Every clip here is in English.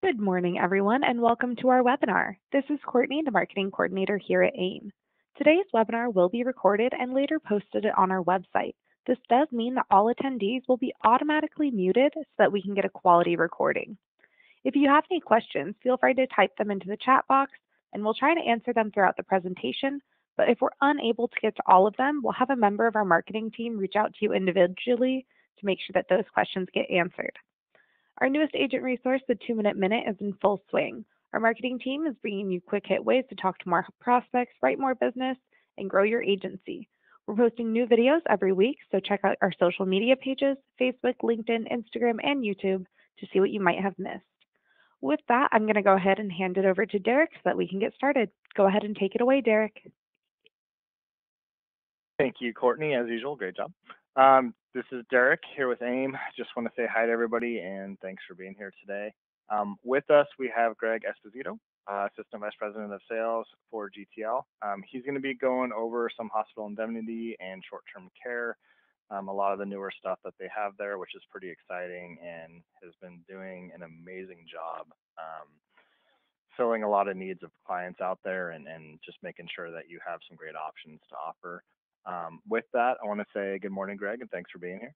Good morning, everyone, and welcome to our webinar. This is Courtney, the Marketing Coordinator here at AIM. Today's webinar will be recorded and later posted on our website. This does mean that all attendees will be automatically muted so that we can get a quality recording. If you have any questions, feel free to type them into the chat box, and we'll try to answer them throughout the presentation. But if we're unable to get to all of them, we'll have a member of our marketing team reach out to you individually to make sure that those questions get answered. Our newest agent resource, the 2-Minute Minute, is in full swing. Our marketing team is bringing you quick hit ways to talk to more prospects, write more business, and grow your agency. We're posting new videos every week, so check out our social media pages, Facebook, LinkedIn, Instagram, and YouTube to see what you might have missed. With that, I'm going to go ahead and hand it over to Derek so that we can get started. Go ahead and take it away, Derek. Thank you, Courtney, as usual. Great job. This is Derek here with AIM. Just want to say hi to everybody and thanks for being here today. With us, we have Greg Esposito, Assistant Vice President of Sales for GTL. He's going to be going over some hospital indemnity and short-term care, a lot of the newer stuff that they have there, which is pretty exciting and has been doing an amazing job filling a lot of needs of clients out there and just making sure that you have some great options to offer. With that, I want to say good morning, Greg, and thanks for being here.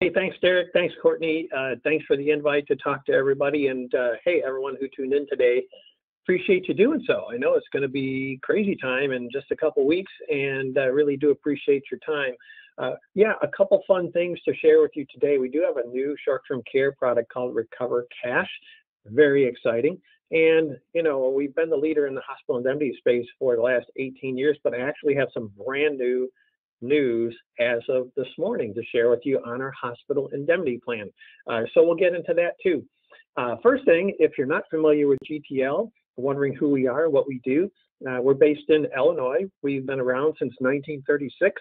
Hey, thanks, Derek. Thanks, Courtney. Thanks for the invite to talk to everybody. And hey, everyone who tuned in today, appreciate you doing so. I know it's going to be crazy time in just a couple weeks, and I really do appreciate your time. Yeah, a couple fun things to share with you today. We do have a new short-term care product called Recover Cash. Very exciting. And, you know, we've been the leader in the hospital indemnity space for the last 18 years, but I actually have some brand new news as of this morning to share with you on our hospital indemnity plan. So we'll get into that too. First thing, if you're not familiar with GTL, wondering who we are, what we do, we're based in Illinois. We've been around since 1936.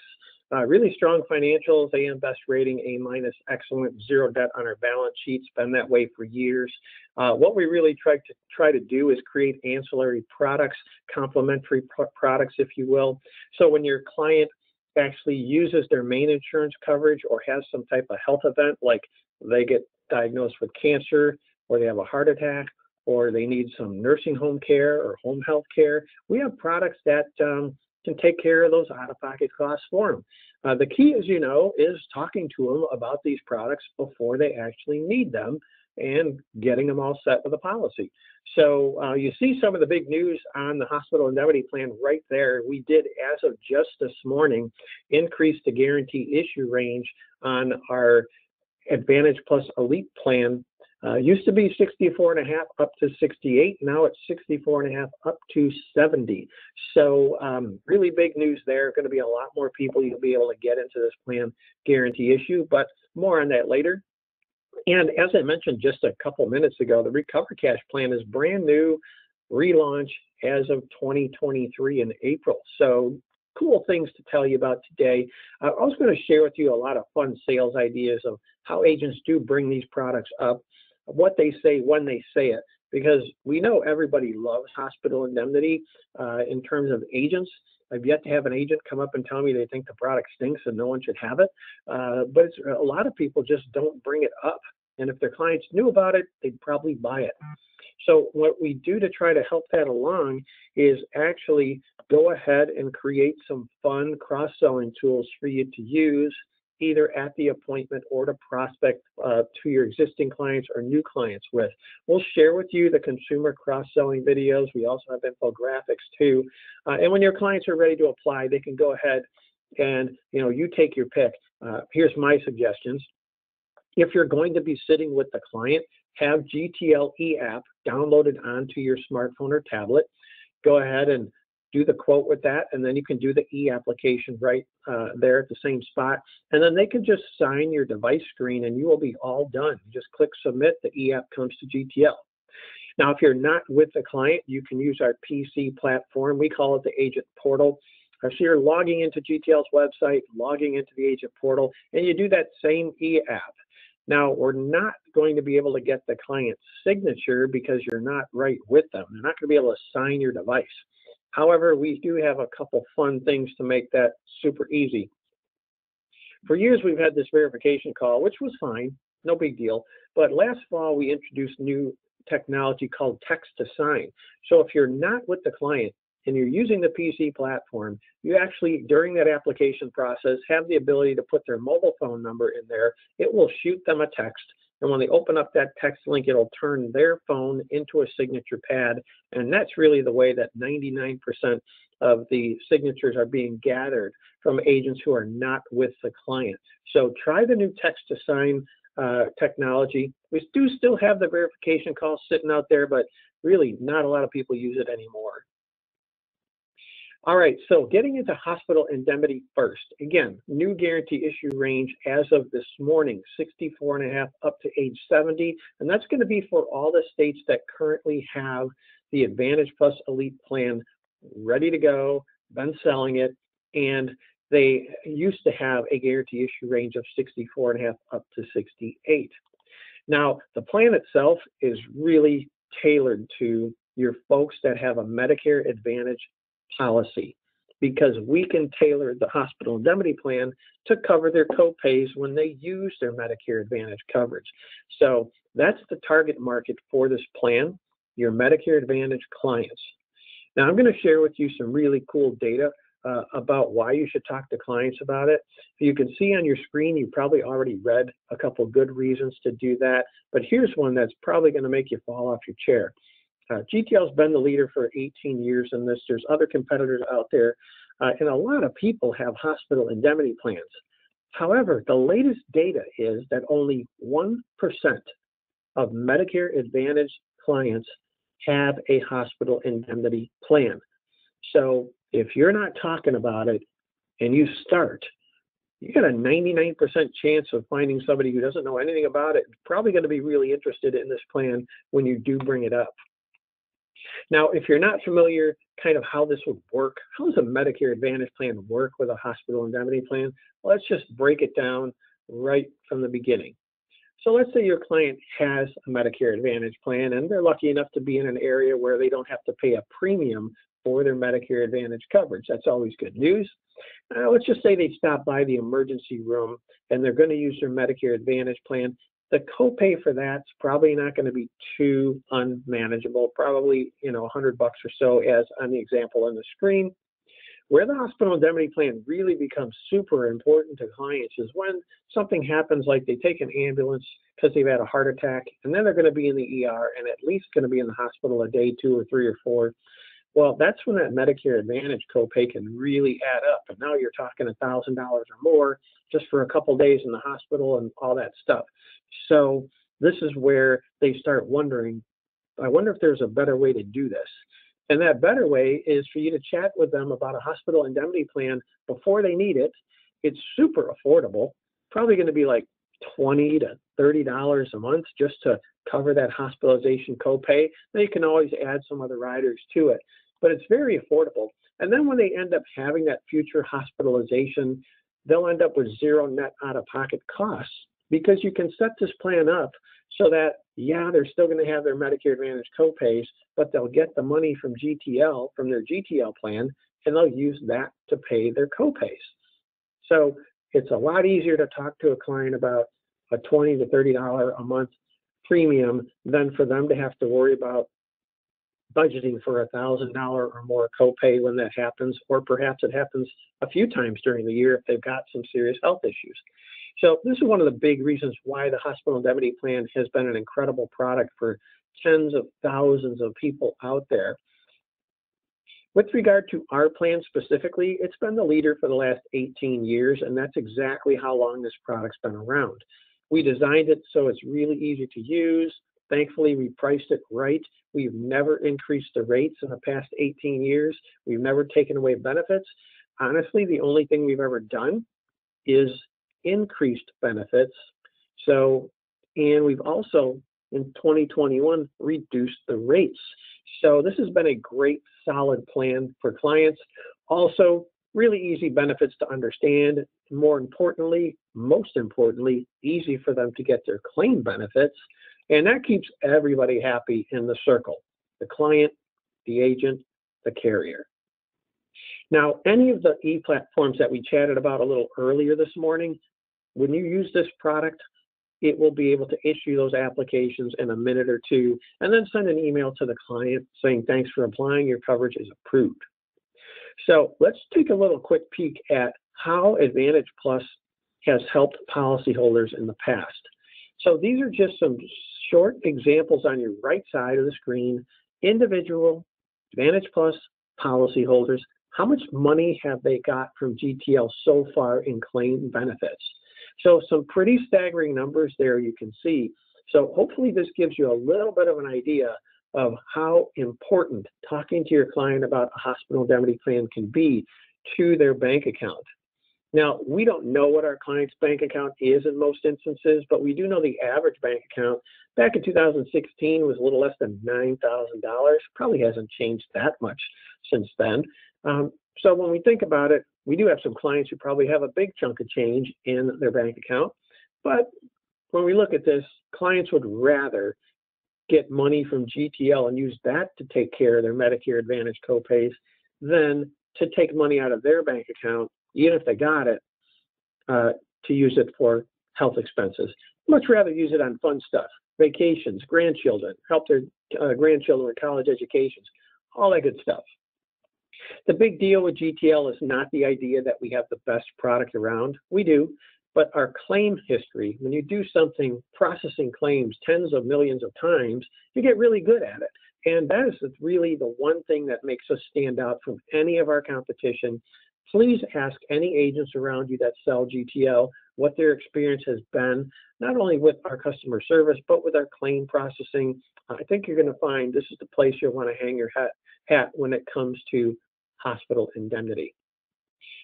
Really strong financials, AM Best rating, A-, excellent, zero debt on our balance sheet. It's been that way for years. What we really try to do is create ancillary products, complementary products, if you will. So when your client actually uses their main insurance coverage or has some type of health event, like they get diagnosed with cancer or they have a heart attack or they need some nursing home care or home health care, we have products that can take care of those out-of-pocket costs for them. The key, as you know, is talking to them about these products before they actually need them and getting them all set with a policy. So you see some of the big news on the hospital indemnity plan right there. We did, as of just this morning, increase the guarantee issue range on our Advantage Plus Elite plan. Used to be 64.5 up to 68. Now it's 64.5 up to 70. So really big news there. Going to be a lot more people you'll be able to get into this plan guarantee issue, but more on that later. And as I mentioned just a couple minutes ago, the Recover Cash plan is brand new, relaunch as of 2023 in April. So cool things to tell you about today. I was going to share with you a lot of fun sales ideas of how agents do bring these products up, what they say when they say it, because we know everybody loves hospital indemnity in terms of agents. I've yet to have an agent come up and tell me they think the product stinks and no one should have it. But a lot of people just don't bring it up. And if their clients knew about it, they'd probably buy it. So what we do to try to help that along is actually go ahead and create some fun cross-selling tools for you to use either at the appointment or to prospect to your existing clients or new clients with. We'll share with you the consumer cross-selling videos. We also have infographics too. And when your clients are ready to apply, they can go ahead and, you know, you take your pick. Here's my suggestions. If you're going to be sitting with the client, have GTL eApp downloaded onto your smartphone or tablet. Go ahead and do the quote with that, and then you can do the e-application right there at the same spot. And then they can just sign your device screen and you will be all done. You just click submit, the e-app comes to GTL. Now, if you're not with the client, you can use our PC platform. We call it the agent portal. So you're logging into GTL's website, logging into the agent portal, and you do that same e-app. Now, we're not going to be able to get the client's signature because you're not right with them. They're not going to be able to sign your device. However, we do have a couple fun things to make that super easy. For years, we've had this verification call, which was fine. no big deal. But last fall, we introduced new technology called text to sign. So if you're not with the client and you're using the PC platform, you actually, during that application process, have the ability to put their mobile phone number in there. It will shoot them a text. And when they open up that text link, it'll turn their phone into a signature pad. And that's really the way that 99% of the signatures are being gathered from agents who are not with the client. So try the new text to sign technology. We do still have the verification calls sitting out there, but really not a lot of people use it anymore. All right, so getting into hospital indemnity first. Again, new guarantee issue range as of this morning, 64.5 up to age 70. And that's going to be for all the states that currently have the Advantage Plus Elite plan ready to go, been selling it, and they used to have a guarantee issue range of 64.5 up to 68. Now, the plan itself is really tailored to your folks that have a Medicare Advantage policy, because we can tailor the hospital indemnity plan to cover their co-pays when they use their Medicare Advantage coverage. So that's the target market for this plan, your Medicare Advantage clients. Now I'm going to share with you some really cool data about why you should talk to clients about it. You can see on your screen, you probably already read a couple good reasons to do that, but here's one that's probably going to make you fall off your chair. GTL's been the leader for 18 years in this. There's other competitors out there, and a lot of people have hospital indemnity plans. However, the latest data is that only 1% of Medicare Advantage clients have a hospital indemnity plan. So if you're not talking about it and you start, you got a 99% chance of finding somebody who doesn't know anything about it, probably going to be really interested in this plan when you do bring it up. Now, if you're not familiar kind of how this would work, how does a Medicare Advantage plan work with a hospital indemnity plan? Well, let's just break it down right from the beginning. So let's say your client has a Medicare Advantage plan and they're lucky enough to be in an area where they don't have to pay a premium for their Medicare Advantage coverage. That's always good news. Let's just say they stop by the emergency room and they're going to use their Medicare Advantage plan. The copay for that's probably not going to be too unmanageable, probably, $100 or so, as on the example on the screen. Where the hospital indemnity plan really becomes super important to clients is when something happens, like they take an ambulance because they've had a heart attack, and then they're going to be in the ER and at least going to be in the hospital a day, 2 or 3 or 4. Well, that's when that Medicare Advantage copay can really add up. And now you're talking $1,000 or more just for a couple days in the hospital and all that stuff. So this is where they start wondering, I wonder if there's a better way to do this. And that better way is for you to chat with them about a hospital indemnity plan before they need it. It's super affordable, probably going to be like $20 to $30 a month just to cover that hospitalization copay. Now you can always add some other riders to it, but it's very affordable. And then when they end up having that future hospitalization, they'll end up with zero net out-of-pocket costs, because you can set this plan up so that, yeah, they're still going to have their Medicare Advantage copays, but they'll get the money from GTL, from their GTL plan, and they'll use that to pay their copays. So it's a lot easier to talk to a client about a $20 to $30 a month premium than for them to have to worry about budgeting for $1,000 or more copay when that happens, or perhaps it happens a few times during the year if they've got some serious health issues. So this is one of the big reasons why the hospital indemnity plan has been an incredible product for tens of thousands of people out there. With regard to our plan specifically, it's been the leader for the last 18 years, and that's exactly how long this product's been around. We designed it so it's really easy to use. Thankfully, we priced it right. We've never increased the rates in the past 18 years. We've never taken away benefits. Honestly, the only thing we've ever done is increased benefits. And we've also, in 2021, reduced the rates. So this has been a great, solid plan for clients. Also, really easy benefits to understand. More importantly, most importantly, easy for them to get their claim benefits. And that keeps everybody happy in the circle: the client, the agent, the carrier. Now, any of the e-platforms that we chatted about a little earlier this morning, when you use this product, it will be able to issue those applications in a minute or two, and then send an email to the client saying, thanks for applying, your coverage is approved. So let's take a little quick peek at how Advantage Plus has helped policyholders in the past. So these are just some short examples on your right side of the screen. Individual Advantage Plus policyholders, how much money have they got from GTL so far in claim benefits? So some pretty staggering numbers there you can see. So hopefully this gives you a little bit of an idea of how important talking to your client about a hospital indemnity plan can be to their bank account. Now, we don't know what our client's bank account is in most instances, but we do know the average bank account back in 2016 was a little less than $9,000. Probably hasn't changed that much since then. So when we think about it, we do have some clients who probably have a big chunk of change in their bank account. But when we look at this, clients would rather get money from GTL and use that to take care of their Medicare Advantage copays than to take money out of their bank account, even if they got it, to use it for health expenses. Much rather use it on fun stuff, vacations, grandchildren, help their grandchildren with college educations, all that good stuff. The big deal with GTL is not the idea that we have the best product around. We do. But our claim history, when you do something, processing claims tens of millions of times, you get really good at it. And that is really the one thing that makes us stand out from any of our competition. Please ask any agents around you that sell GTL what their experience has been, not only with our customer service, but with our claim processing. I think you're going to find this is the place you'll want to hang your hat when it comes to hospital indemnity.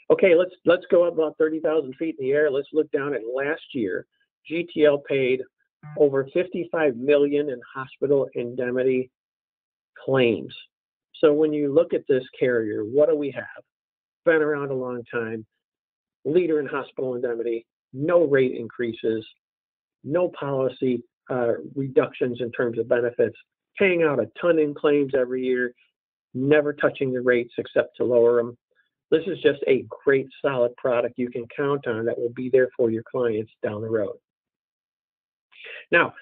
Okay, let's go up about 30,000 feet in the air. Let's look down at last year. GTL paid over $55 million in hospital indemnity claims. So when you look at this carrier, what do we have? Been around a long time, leader in hospital indemnity, no rate increases, no policy reductions in terms of benefits, paying out a ton in claims every year, never touching the rates except to lower them. This is just a great, solid product you can count on that will be there for your clients down the road. Now,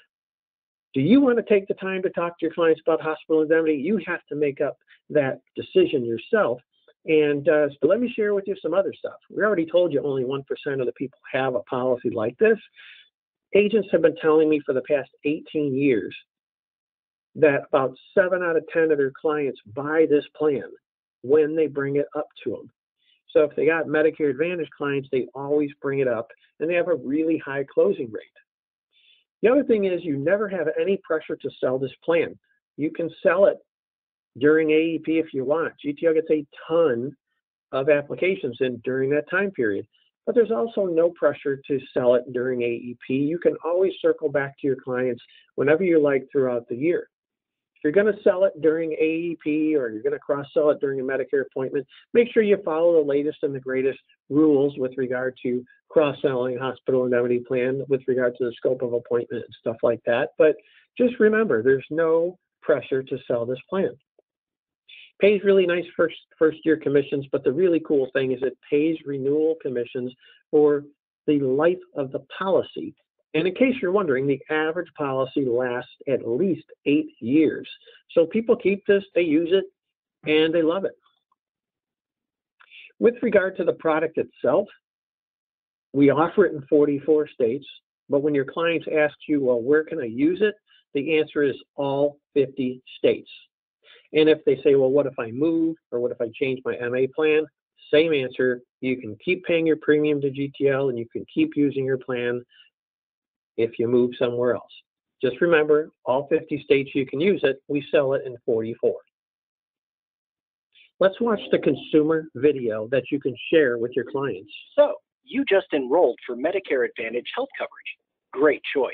do you want to take the time to talk to your clients about hospital indemnity? You have to make up that decision yourself. And so let me share with you some other stuff. We already told you only 1% of the people have a policy like this. Agents have been telling me for the past 18 years that about 7 out of 10 of their clients buy this plan when they bring it up to them. So if they got Medicare Advantage clients, they always bring it up, and they have a really high closing rate. The other thing is you never have any pressure to sell this plan. You can sell it during AEP if you want. GTL gets a ton of applications in during that time period, but there's also no pressure to sell it during AEP. You can always circle back to your clients whenever you like throughout the year. If you're going to sell it during AEP or you're going to cross-sell it during a Medicare appointment, make sure you follow the latest and the greatest rules with regard to cross-selling hospital indemnity plan, with regard to the scope of appointment and stuff like that. But just remember, there's no pressure to sell this plan. Pays really nice first-year commissions, but the really cool thing is it pays renewal commissions for the life of the policy. And in case you're wondering, the average policy lasts at least 8 years. So people keep this, they use it, and they love it. With regard to the product itself, we offer it in 44 states, but when your clients ask you, well, where can I use it? The answer is all 50 states. And if they say, well, what if I move, or what if I change my MA plan? Same answer. You can keep paying your premium to GTL, and you can keep using your plan if you move somewhere else. Just remember, all 50 states you can use it. We sell it in 44. Let's watch the consumer video that you can share with your clients. So, you just enrolled for Medicare Advantage health coverage. Great choice.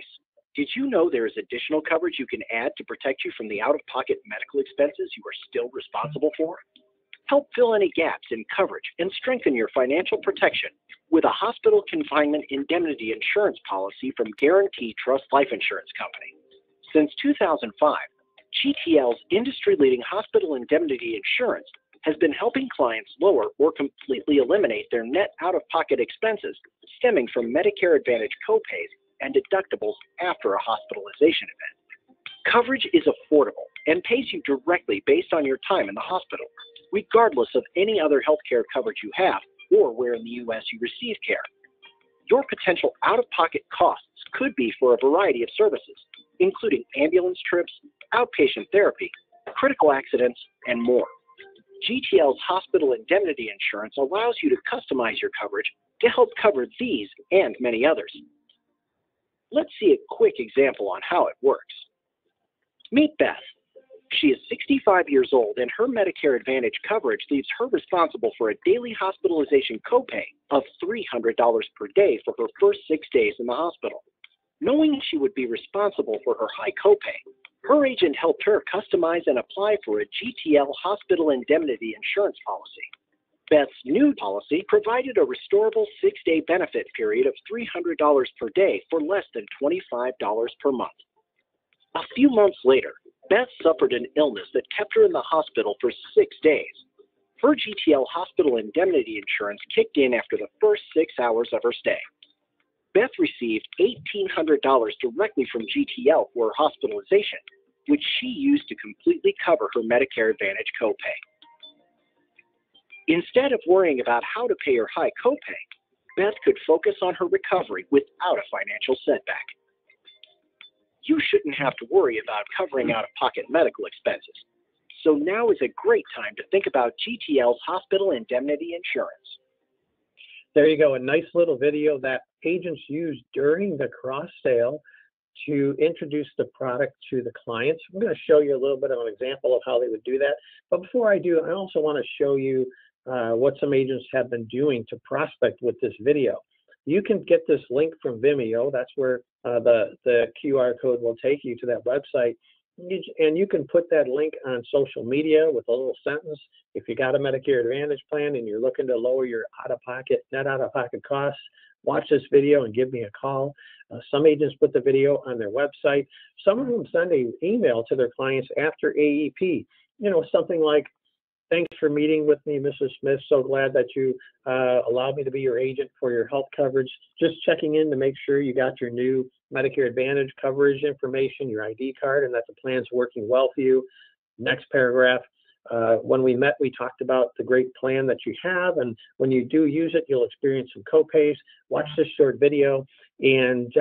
Did you know there is additional coverage you can add to protect you from the out-of-pocket medical expenses you are still responsible for? Help fill any gaps in coverage and strengthen your financial protection with a hospital confinement indemnity insurance policy from Guarantee Trust Life Insurance Company. Since 2005, GTL's industry-leading hospital indemnity insurance has been helping clients lower or completely eliminate their net out-of-pocket expenses stemming from Medicare Advantage copays and deductibles after a hospitalization event. Coverage is affordable and pays you directly based on your time in the hospital, regardless of any other healthcare coverage you have or where in the U.S. you receive care. Your potential out-of-pocket costs could be for a variety of services, including ambulance trips, outpatient therapy, critical accidents, and more. GTL's hospital indemnity insurance allows you to customize your coverage to help cover these and many others. Let's see a quick example on how it works. Meet Beth. She is 65 years old, and her Medicare Advantage coverage leaves her responsible for a daily hospitalization copay of $300 per day for her first 6 days in the hospital. Knowing she would be responsible for her high copay, her agent helped her customize and apply for a GTL hospital indemnity insurance policy. Beth's new policy provided a restorable 6-day benefit period of $300 per day for less than $25 per month. A few months later, Beth suffered an illness that kept her in the hospital for 6 days. Her GTL hospital indemnity insurance kicked in after the first 6 hours of her stay. Beth received $1,800 directly from GTL for her hospitalization, which she used to completely cover her Medicare Advantage copay. Instead of worrying about how to pay her high copay, Beth could focus on her recovery without a financial setback. You shouldn't have to worry about covering out-of-pocket medical expenses. So now is a great time to think about GTL's hospital indemnity insurance. There you go, a nice little video that agents use during the cross sale to introduce the product to the clients. I'm going to show you a little bit of an example of how they would do that. But before I do, I also want to show you what some agents have been doing to prospect with this video. You can get this link from Vimeo. That's where the QR code will take you to that website. And you can put that link on social media with a little sentence. If you got a Medicare Advantage plan and you're looking to lower your net out-of-pocket costs, watch this video and give me a call. Some agents put the video on their website. Some of them send an email to their clients after AEP. You know, something like, "Thanks for meeting with me, Mrs. Smith. So glad that you allowed me to be your agent for your health coverage. Just checking in to make sure you got your new Medicare Advantage coverage information, your ID card, and that the plan's working well for you." Next paragraph. When we met, we talked about the great plan that you have, and when you do use it, you'll experience some copays. Watch this short video, and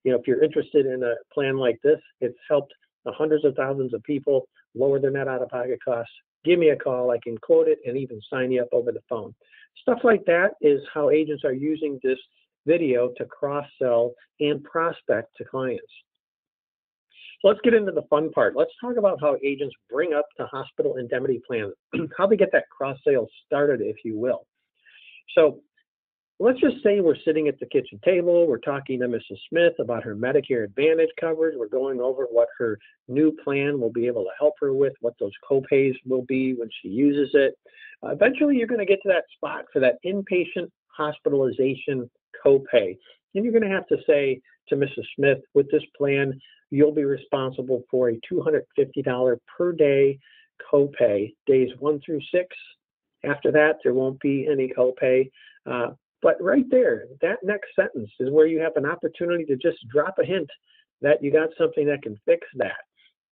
if you're interested in a plan like this, it's helped hundreds of thousands of people lower their net out-of-pocket costs. Give me a call. I can quote it and even sign you up over the phone. Stuff like that is how agents are using this video to cross-sell and prospect to clients. So let's get into the fun part. Let's talk about how agents bring up the hospital indemnity plan, how they get that cross-sale started, if you will. So let's just say we're sitting at the kitchen table. We're talking to Mrs. Smith about her Medicare Advantage coverage. We're going over what her new plan will be able to help her with, what those copays will be when she uses it. Eventually, you're going to get to that spot for that inpatient hospitalization copay. And you're going to have to say to Mrs. Smith, with this plan, you'll be responsible for a $250 per day copay, days 1 through 6. After that, there won't be any copay. But right there, that next sentence is where you have an opportunity to just drop a hint that you got something that can fix that.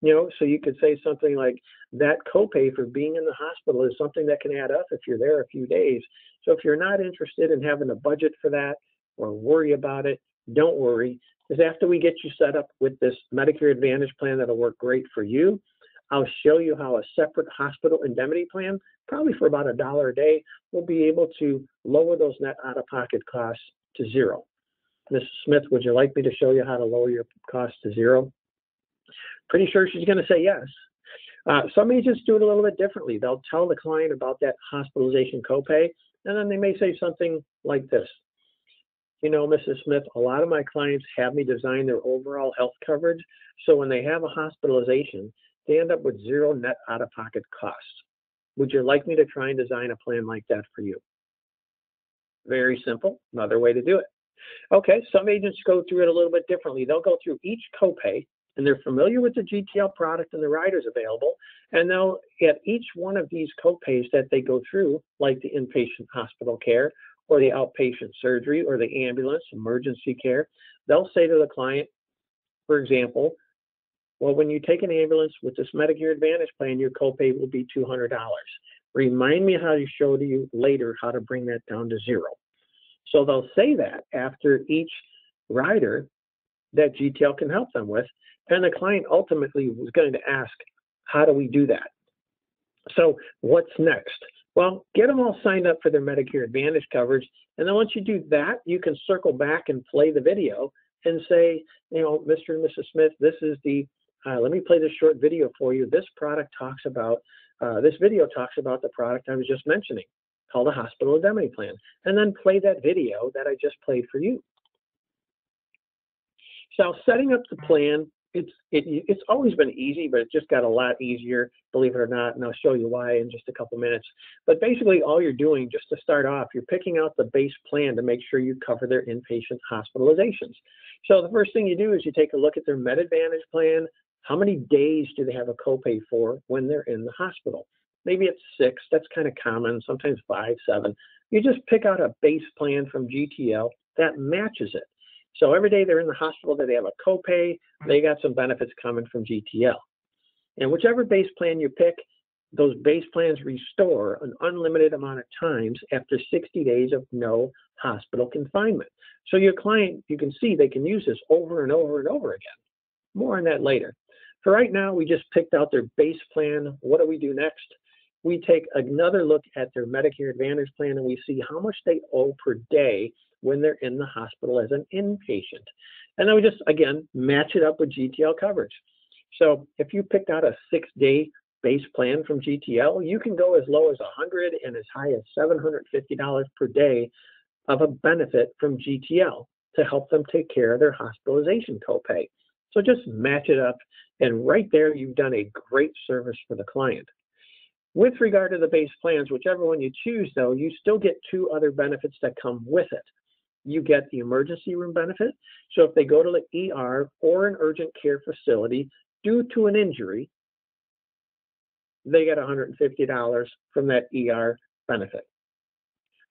So you could say something like, that copay for being in the hospital is something that can add up if you're there a few days. So if you're not interested in having a budget for that or worry about it, don't worry, because after we get you set up with this Medicare Advantage plan that'll work great for you, I'll show you how a separate hospital indemnity plan, probably for about $1 a day, will be able to lower those net out-of-pocket costs to zero. Mrs. Smith, would you like me to show you how to lower your costs to zero? Pretty sure she's going to say yes. Some agents do it a little bit differently. They'll tell the client about that hospitalization copay, and then they may say something like this. Mrs. Smith, a lot of my clients have me design their overall health coverage, so when they have a hospitalization, they end up with zero net out-of-pocket costs. Would you like me to try and design a plan like that for you? Very simple, another way to do it. Okay, some agents go through it a little bit differently. They'll go through each copay, and they're familiar with the GTL product and the riders available, and they'll, at each one of these copays that they go through, like the inpatient hospital care, or the outpatient surgery, or the ambulance, emergency care, they'll say to the client, for example, well, when you take an ambulance with this Medicare Advantage plan, your copay will be $200. Remind me how to show to you later how to bring that down to zero. So they'll say that after each rider that GTL can help them with, and the client ultimately was going to ask, how do we do that? So what's next? Well, get them all signed up for their Medicare Advantage coverage, and then once you do that, you can circle back and play the video and say, you know, Mr. and Mrs. Smith, this is the, let me play this short video for you. This product talks about, this video talks about the product I was just mentioning, called a hospital indemnity plan, and then play that video that I just played for you. So setting up the plan, it's always been easy, but it just got a lot easier, believe it or not, and I'll show you why in just a couple minutes. But basically all you're doing, just to start off, you're picking out the base plan to make sure you cover their inpatient hospitalizations. So the first thing you do is you take a look at their Med Advantage plan. How many days do they have a copay for when they're in the hospital? Maybe it's 6, that's kind of common, sometimes 5, 7. You just pick out a base plan from GTL that matches it. So every day they're in the hospital, that they have a copay, they got some benefits coming from GTL. And whichever base plan you pick, those base plans restore an unlimited amount of times after 60 days of no hospital confinement. So your client, you can see they can use this over and over and over again. More on that later. For right now, we just picked out their base plan. What do we do next? We take another look at their Medicare Advantage plan and we see how much they owe per day when they're in the hospital as an inpatient. And then we just, again, match it up with GTL coverage. So if you picked out a 6-day base plan from GTL, you can go as low as $100 and as high as $750 per day of a benefit from GTL to help them take care of their hospitalization copay. So just match it up, and right there, you've done a great service for the client. With regard to the base plans, whichever one you choose, though, you still get 2 other benefits that come with it. You get the emergency room benefit. So if they go to the ER or an urgent care facility due to an injury, they get $150 from that ER benefit.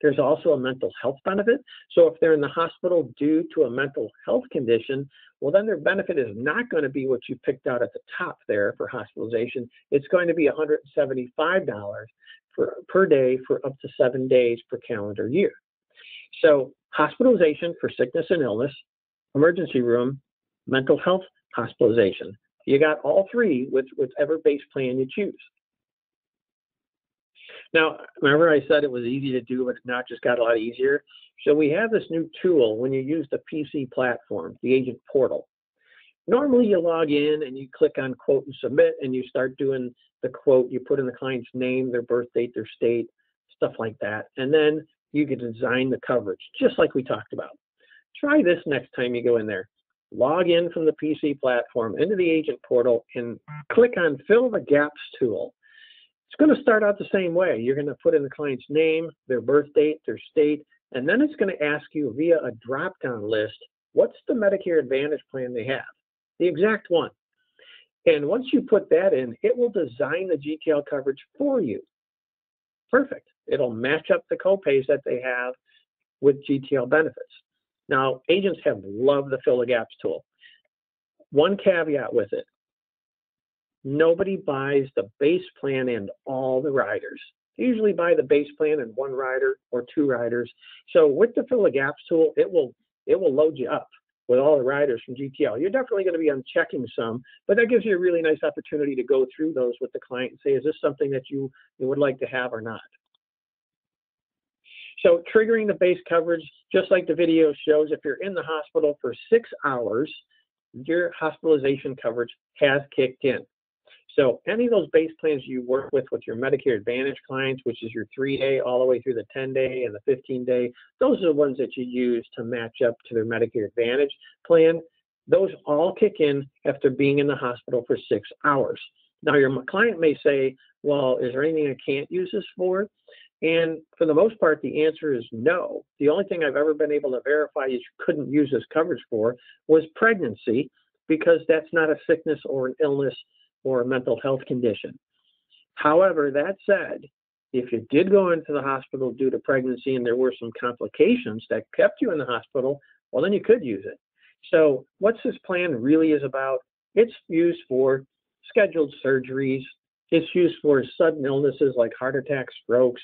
There's also a mental health benefit. So if they're in the hospital due to a mental health condition, well, then their benefit is not going to be what you picked out at the top there for hospitalization. It's going to be $175 per day for up to 7 days per calendar year. So hospitalization for sickness and illness, emergency room, mental health hospitalization. You got all 3 with whichever base plan you choose. Now, remember I said it was easy to do, but it not just got a lot easier. So we have this new tool when you use the PC platform, the agent portal. Normally you log in and you click on quote and submit and you start doing the quote. You put in the client's name, their birth date, their state, stuff like that. And then you can design the coverage, just like we talked about. Try this next time you go in there. Log in from the PC platform into the agent portal and click on Fill the Gaps tool. It's going to start out the same way. You're going to put in the client's name, their birth date, their state, and then it's going to ask you via a drop-down list, what's the Medicare Advantage plan they have? The exact one. And once you put that in, it will design the GTL coverage for you. Perfect. It'll match up the copays that they have with GTL benefits. Now, agents have loved the Fill the Gaps tool. One caveat with it. Nobody buys the base plan and all the riders. They usually buy the base plan and 1 rider or 2 riders. So with the Fill the Gaps tool, it will load you up with all the riders from GTL. You're definitely going to be unchecking some, but that gives you a really nice opportunity to go through those with the client and say, is this something that you would like to have or not? So triggering the base coverage, just like the video shows, if you're in the hospital for 6 hours, your hospitalization coverage has kicked in. So any of those base plans you work with your Medicare Advantage clients, which is your 3-day all the way through the 10-day and the 15-day, those are the ones that you use to match up to their Medicare Advantage plan. Those all kick in after being in the hospital for 6 hours. Now, your client may say, well, is there anything I can't use this for? And for the most part, the answer is no. The only thing I've ever been able to verify you couldn't use this coverage for was pregnancy, because that's not a sickness or an illness or a mental health condition. However, that said, if you did go into the hospital due to pregnancy and there were some complications that kept you in the hospital, well, then you could use it. So what this plan really is about, it's used for scheduled surgeries. It's used for sudden illnesses like heart attacks, strokes.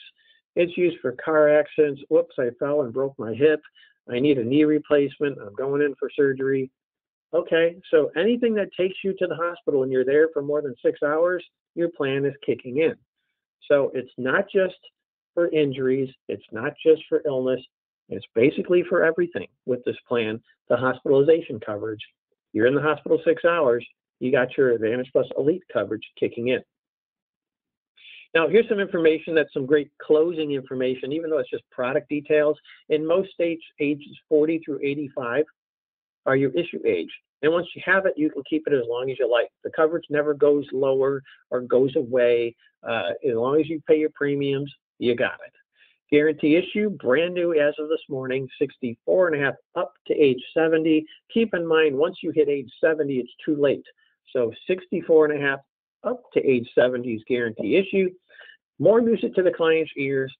It's used for car accidents. Whoops, I fell and broke my hip. I need a knee replacement. I'm going in for surgery. Okay, so anything that takes you to the hospital and you're there for more than 6 hours, your plan is kicking in. So it's not just for injuries. It's not just for illness. It's basically for everything with this plan. The hospitalization coverage. You're in the hospital 6 hours, you got your Advantage Plus Elite coverage kicking in. Now, here's some information that's some great closing information, even though it's just product details. In most states, ages 40 through 85 are your issue age. And once you have it, you can keep it as long as you like. The coverage never goes lower or goes away. As long as you pay your premiums, you got it. Guarantee issue, brand new as of this morning, 64.5 up to age 70. Keep in mind, once you hit age 70, it's too late. So 64.5 up to age 70 is guarantee issue. More music to the client's ears.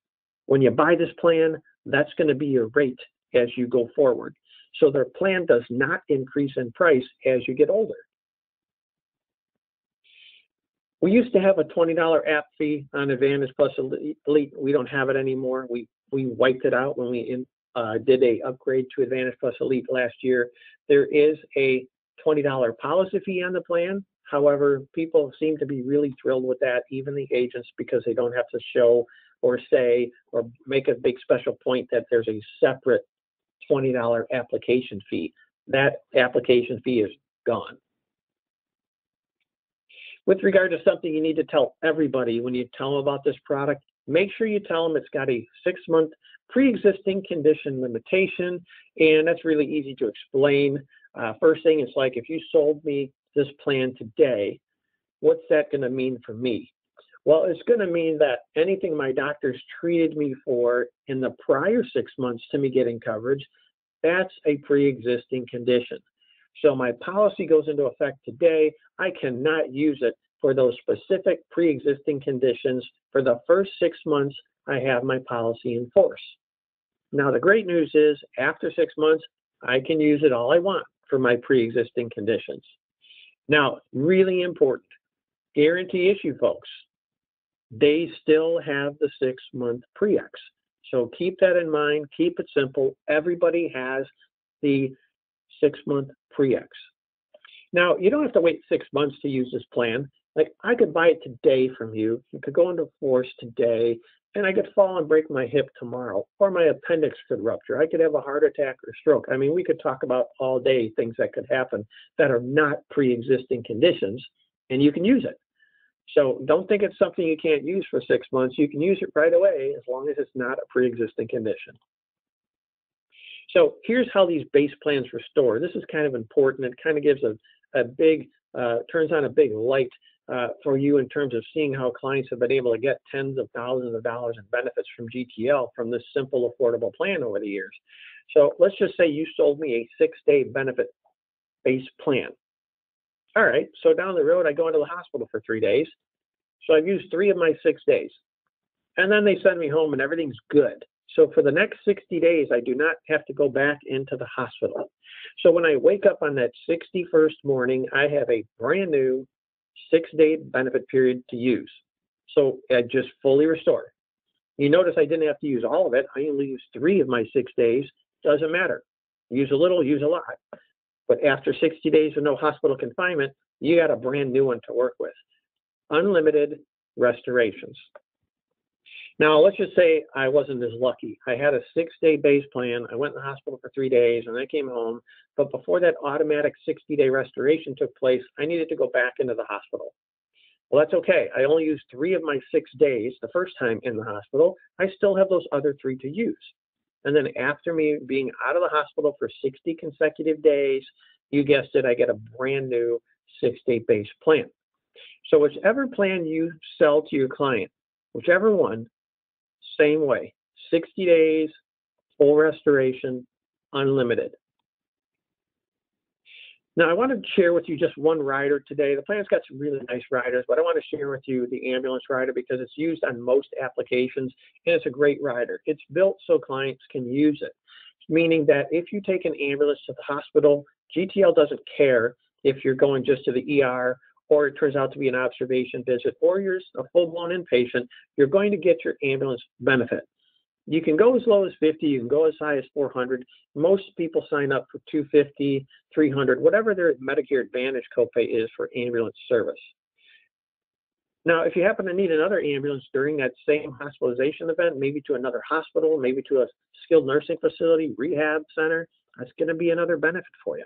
When you buy this plan, that's going to be your rate as you go forward. So their plan does not increase in price as you get older. We used to have a $20 app fee on Advantage Plus Elite. We don't have it anymore. We wiped it out when we did a upgrade to Advantage Plus Elite last year. There is a $20 policy fee on the plan. However, people seem to be really thrilled with that, even the agents, because they don't have to show or say or make a big special point that there's a separate $20 application fee. That application fee is gone. With regard to something you need to tell everybody when you tell them about this product, make sure you tell them it's got a 6-month pre-existing condition limitation, and that's really easy to explain. First thing, it's like, if you sold me this plan today, what's that going to mean for me? Well, it's going to mean that anything my doctors treated me for in the prior 6 months to me getting coverage, that's a pre-existing condition. So my policy goes into effect today. I cannot use it for those specific pre-existing conditions for the first 6 months I have my policy in force. Now, the great news is after 6 months, I can use it all I want for my pre-existing conditions. Now, really important, guarantee issue, folks. They still have the 6-month pre-X. So keep that in mind. Keep it simple. Everybody has the 6-month pre-X. Now, you don't have to wait 6 months to use this plan. Like, I could buy it today from you. It could go into force today, and I could fall and break my hip tomorrow, or my appendix could rupture. I could have a heart attack or stroke. I mean, we could talk about all day things that could happen that are not pre-existing conditions, and you can use it. So don't think it's something you can't use for 6 months. You can use it right away as long as it's not a pre-existing condition. So here's how these base plans restore. This is kind of important. It kind of gives a big, turns on a big light for you in terms of seeing how clients have been able to get tens of thousands of dollars in benefits from GTL from this simple, affordable plan over the years. So let's just say you sold me a 6-day benefit base plan. All right, so down the road, I go into the hospital for 3 days. So I've used 3 of my 6 days. And then they send me home and everything's good. So for the next 60 days, I do not have to go back into the hospital. So when I wake up on that 61st morning, I have a brand new 6-day benefit period to use. So I just fully restore. You notice I didn't have to use all of it. I only used 3 of my 6 days. Doesn't matter. Use a little, use a lot. But after 60 days of no hospital confinement, you got a brand new one to work with. Unlimited restorations. Now, let's just say I wasn't as lucky. I had a 6-day base plan. I went in the hospital for 3 days and I came home. But before that automatic 60-day restoration took place, I needed to go back into the hospital. Well, that's okay. I only used 3 of my 6 days the first time in the hospital. I still have those other 3 to use. And then after me being out of the hospital for 60 consecutive days, you guessed it, I get a brand new 6-day base plan. So whichever plan you sell to your client, whichever one, same way, 60 days, full restoration, unlimited. Now, I want to share with you just one rider today. The plan's got some really nice riders, but I want to share with you the ambulance rider because it's used on most applications, and it's a great rider. It's built so clients can use it, meaning that if you take an ambulance to the hospital, GTL doesn't care if you're going just to the ER or it turns out to be an observation visit or you're a full-blown inpatient, you're going to get your ambulance benefit. You can go as low as 50, you can go as high as 400. Most people sign up for 250, 300, whatever their Medicare Advantage copay is for ambulance service. Now, if you happen to need another ambulance during that same hospitalization event, maybe to another hospital, maybe to a skilled nursing facility, rehab center, that's going to be another benefit for you.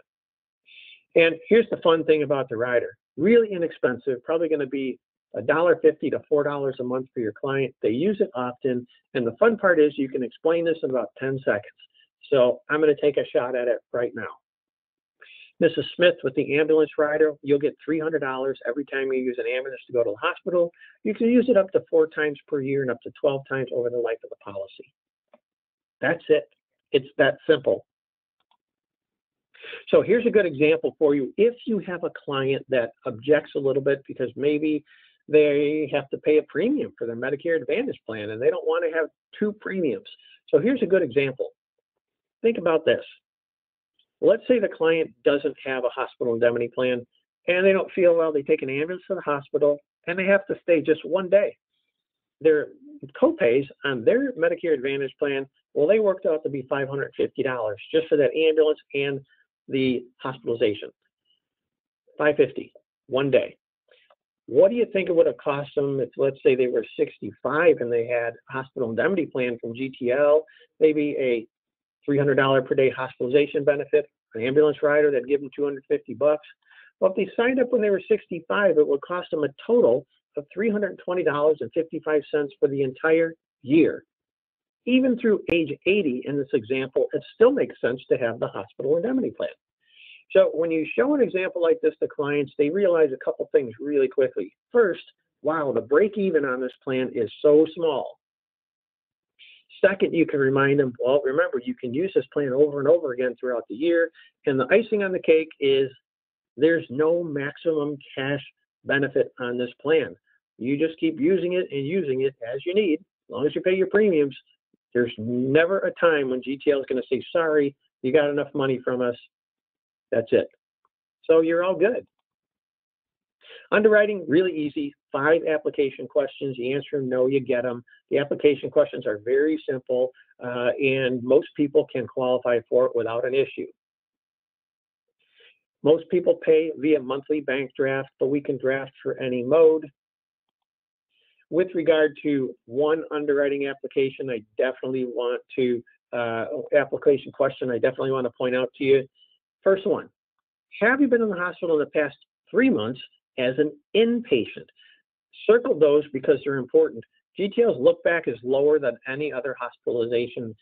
And here's the fun thing about the rider. Really inexpensive, probably going to be $1.50 to $4 a month for your client. They use it often. And the fun part is you can explain this in about 10 seconds. So I'm going to take a shot at it right now. Mrs. Smith, with the ambulance rider, you'll get $300 every time you use an ambulance to go to the hospital. You can use it up to 4 times per year and up to 12 times over the life of the policy. That's it. It's that simple. So here's a good example for you. If you have a client that objects a little bit because maybe they have to pay a premium for their Medicare Advantage plan and they don't want to have 2 premiums. So here's a good example. Think about this. Let's say the client doesn't have a hospital indemnity plan and they don't feel well. They take an ambulance to the hospital and they have to stay just 1 day. Their copays on their Medicare Advantage plan, well, they worked out to be $550 just for that ambulance and the hospitalization. $550, 1 day. What do you think it would have cost them if, let's say, they were 65 and they had a hospital indemnity plan from GTL, maybe a $300 per day hospitalization benefit, an ambulance rider that'd give them $250? Well, if they signed up when they were 65, it would cost them a total of $320.55 for the entire year. Even through age 80 in this example, it still makes sense to have the hospital indemnity plan. So when you show an example like this to clients, they realize a couple things really quickly. First, wow, the break even on this plan is so small. Second, you can remind them, well, remember, you can use this plan over and over again throughout the year. And the icing on the cake is there's no maximum cash benefit on this plan. You just keep using it and using it as you need. As long as you pay your premiums, there's never a time when GTL is going to say, sorry, you got enough money from us. That's it. So you're all good. Underwriting, really easy. 5 application questions. You answer them, no, you get them. The application questions are very simple, and most people can qualify for it without an issue. Most people pay via monthly bank draft, but we can draft for any mode. With regard to one underwriting application, I definitely want to, application question, I definitely want to point out to you. First one, have you been in the hospital in the past 3 months as an inpatient? Circle those because they're important. GTL's look back is lower than any other hospitalization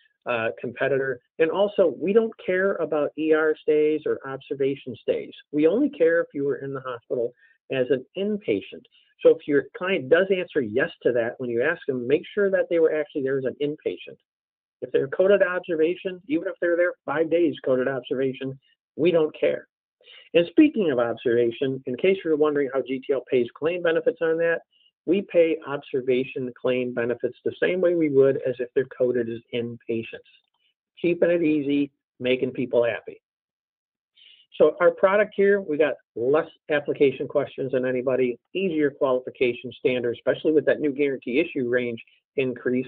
competitor. And also, we don't care about ER stays or observation stays. We only care if you were in the hospital as an inpatient. So if your client does answer yes to that, when you ask them, make sure that they were actually there as an inpatient. If they're coded observation, even if they're there 5 days coded observation, we don't care. And speaking of observation, in case you're wondering how GTL pays claim benefits on that, we pay observation claim benefits the same way we would as if they're coded as inpatients. Keeping it easy, making people happy. So our product here, we got less application questions than anybody, easier qualification standards, especially with that new guarantee issue range increase.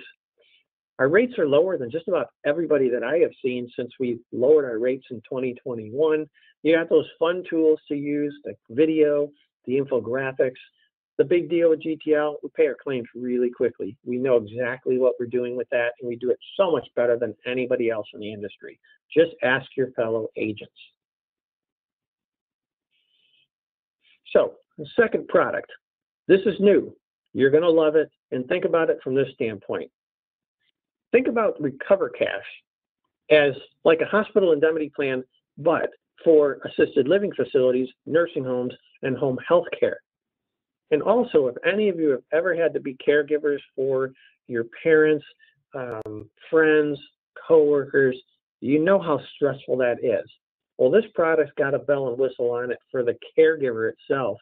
Our rates are lower than just about everybody that I have seen since we lowered our rates in 2021. You got those fun tools to use, the video, the infographics. The big deal with GTL, we pay our claims really quickly. We know exactly what we're doing with that, and we do it so much better than anybody else in the industry. Just ask your fellow agents. So the second product, this is new. You're going to love it, and think about it from this standpoint. Think about Recover Cash as like a hospital indemnity plan, but for assisted living facilities, nursing homes, and home health care. And also, if any of you have ever had to be caregivers for your parents, friends, coworkers, you know how stressful that is. Well, this product's got a bell and whistle on it for the caregiver itself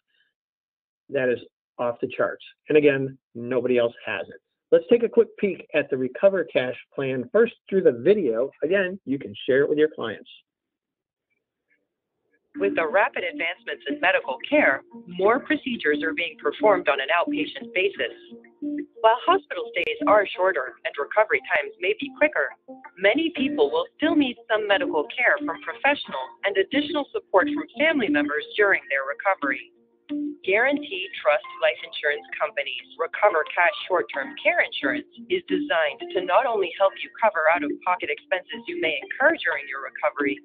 that is off the charts. And again, nobody else has it. Let's take a quick peek at the Recover Cash plan first through the video. Again, you can share it with your clients. With the rapid advancements in medical care, more procedures are being performed on an outpatient basis. While hospital stays are shorter and recovery times may be quicker, many people will still need some medical care from professionals and additional support from family members during their recovery. Guarantee Trust Life Insurance Company's Recover Cash Short-Term Care Insurance is designed to not only help you cover out-of-pocket expenses you may incur during your recovery,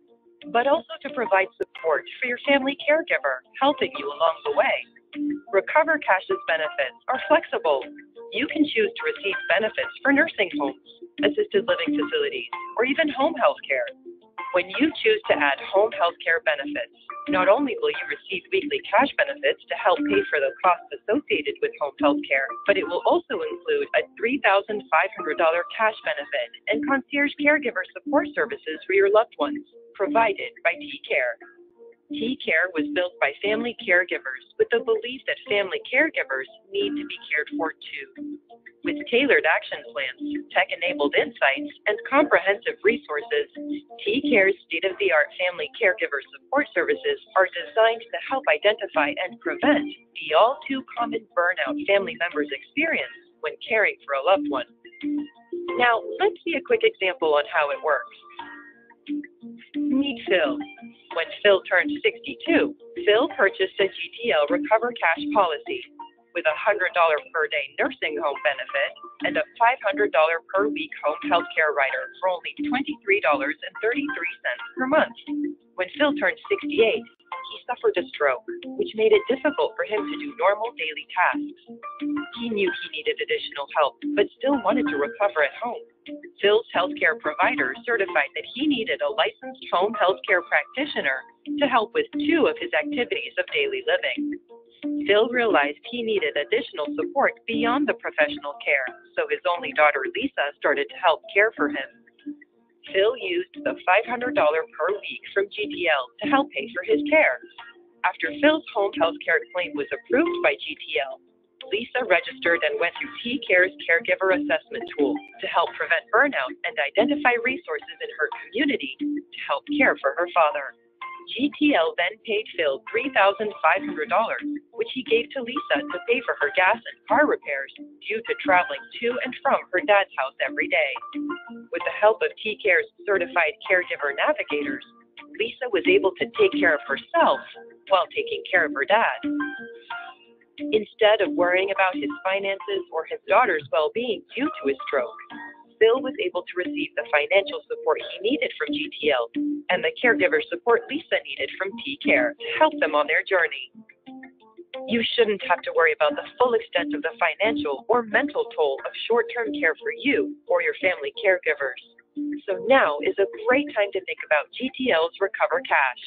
but also to provide support for your family caregiver, helping you along the way. Recover Cash's benefits are flexible. You can choose to receive benefits for nursing homes, assisted living facilities, or even home health care. When you choose to add home health care benefits, not only will you receive weekly cash benefits to help pay for the costs associated with home health care, but it will also include a $3,500 cash benefit and concierge caregiver support services for your loved ones, provided by TCare. TCare was built by family caregivers with the belief that family caregivers need to be cared for too. With tailored action plans, tech-enabled insights, and comprehensive resources, TCare's state-of-the-art family caregiver support services are designed to help identify and prevent the all-too-common burnout family members experience when caring for a loved one. Now, let's see a quick example on how it works. Meet Phil. When Phil turned 62, Phil purchased a GTL Recover Cash policy with a $100 per day nursing home benefit and a $500 per week home health care rider for only $23.33 per month. When Phil turned 68, he suffered a stroke, which made it difficult for him to do normal daily tasks. He knew he needed additional help, but still wanted to recover at home. Phil's healthcare provider certified that he needed a licensed home healthcare practitioner to help with 2 of his activities of daily living. Phil realized he needed additional support beyond the professional care, so his only daughter Lisa started to help care for him. Phil used the $500 per week from GTL to help pay for his care. After Phil's home health care claim was approved by GTL, Lisa registered and went through TCare's caregiver assessment tool to help prevent burnout and identify resources in her community to help care for her father. GTL then paid Phil $3,500, which he gave to Lisa to pay for her gas and car repairs due to traveling to and from her dad's house every day. With the help of TCare's certified caregiver navigators, Lisa was able to take care of herself while taking care of her dad. Instead of worrying about his finances or his daughter's well-being due to his stroke, Phil was able to receive the financial support he needed from GTL and the caregiver support Lisa needed from TCare to help them on their journey. You shouldn't have to worry about the full extent of the financial or mental toll of short-term care for you or your family caregivers. So now is a great time to think about GTL's Recover Cash.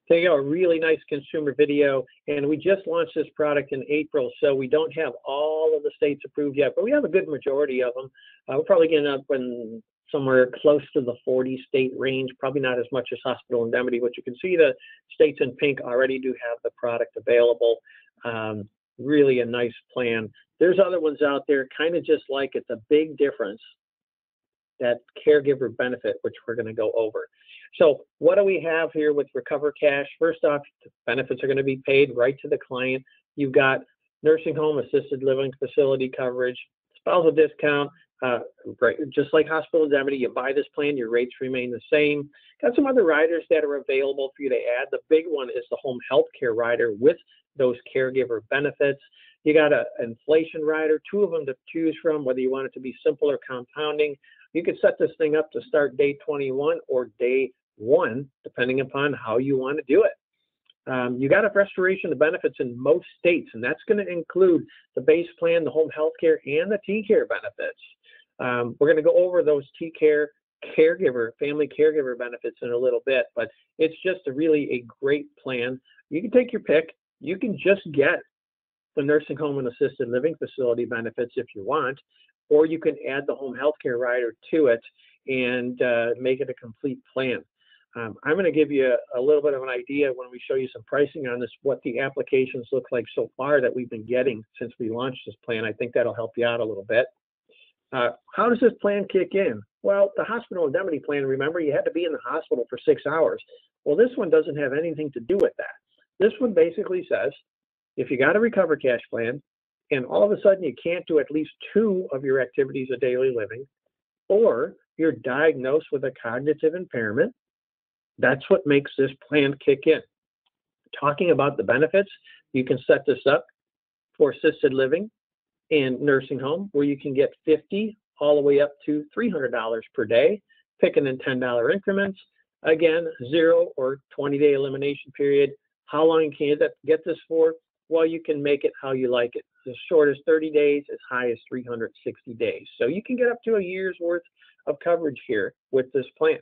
There you go, a really nice consumer video. And we just launched this product in April, so we don't have all of the states approved yet, but we have a good majority of them. We're probably getting up in somewhere close to the 40 state range, probably not as much as hospital indemnity, but you can see the states in pink already do have the product available. Really a nice plan. There's other ones out there kind of just like it. The big difference, that caregiver benefit, which we're going to go over. So what do we have here with Recover Cash? First off, the benefits are going to be paid right to the client. You've got nursing home, assisted living facility coverage, spousal discount, right, just like hospital indemnity. You buy this plan, your rates remain the same. Got some other riders that are available for you to add. The big one is the home health care rider with those caregiver benefits. You got an inflation rider, 2 of them to choose from, whether you want it to be simple or compounding. You can set this thing up to start day 21 or day 1, depending upon how you want to do it. You got a restoration of benefits in most states, and that's going to include the base plan, the home health care, and the TCare benefits. We're going to go over those TCare family caregiver benefits in a little bit, but it's just really a great plan. You can take your pick. You can just get the nursing home and assisted living facility benefits if you want, or you can add the home health care rider to it and make it a complete plan. I'm going to give you a little bit of an idea when we show you some pricing on this, what the applications look like so far that we've been getting since we launched this plan. I think that'll help you out a little bit. How does this plan kick in? Well, the hospital indemnity plan, remember, you had to be in the hospital for 6 hours. Well, this one doesn't have anything to do with that. This one basically says, if you got a recover cash plan and all of a sudden you can't do at least 2 of your activities of daily living, or you're diagnosed with a cognitive impairment, that's what makes this plan kick in. Talking about the benefits, you can set this up for assisted living and nursing home where you can get $50 all the way up to $300 per day, picking in $10 increments. Again, 0 or 20-day elimination period. How long can you get this for? Well, you can make it how you like it. As short as 30 days, as high as 360 days. So you can get up to a year's worth of coverage here with this plan.